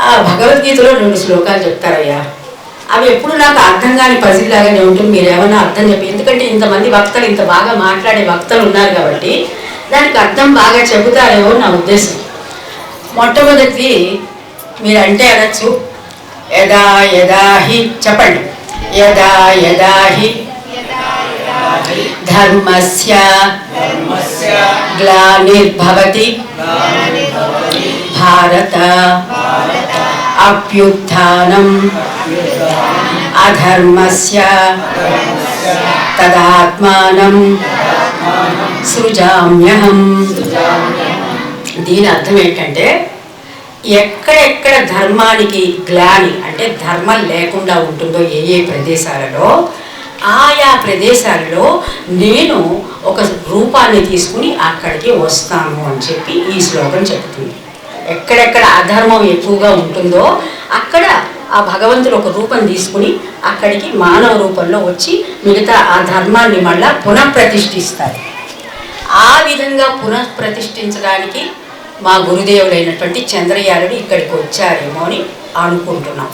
ఆ భగవద్గీతలో 2 శ్లోకాలు చెప్తారయ్యా. అవి ఎప్పుడు నాకు అర్థం కాని పజిల్ లాగానే ఉంటుంది. మీరు ఏమైనా అర్థం చెప్పి, ఎందుకంటే ఇంతమంది వక్తలు, ఇంత బాగా మాట్లాడే వక్తలు ఉన్నారు కాబట్టి దానికి అర్థం బాగా చెబుతారేమో నా ఉద్దేశం. మొట్టమొదటి మీరంటే అనొచ్చు, యదా యదా హి, చెప్పండి, యదా యదా హి ధర్మస్య గ్లానిర్భవతి భారత అభ్యుత్థానం అధర్మస్య తదాత్మానం సృజామ్యహం. దీని అర్థం ఏంటంటే, ఎక్కడెక్కడ ధర్మానికి గ్లాని అంటే ధర్మం లేకుండా ఉంటుందో ఏ ఏ ప్రదేశాలలో, ఆయా ప్రదేశాలలో నేను ఒక రూపాన్ని తీసుకుని అక్కడికి వస్తాను అని చెప్పి ఈ శ్లోకం చెబుతుంది. ఎక్కడెక్కడ అధర్మం ఎక్కువగా ఉంటుందో అక్కడ ఆ భగవంతుడు ఒక రూపం తీసుకుని అక్కడికి మానవ రూపంలో వచ్చి మిగతా ఆ ధర్మాన్ని మళ్ళా పునఃప్రతిష్ఠిస్తారు. ఆ విధంగా పునఃప్రతిష్ఠించడానికి మా గురుదేవులైనటువంటి చంద్రయారుడు ఇక్కడికి వచ్చారేమో అని అనుకుంటున్నాం.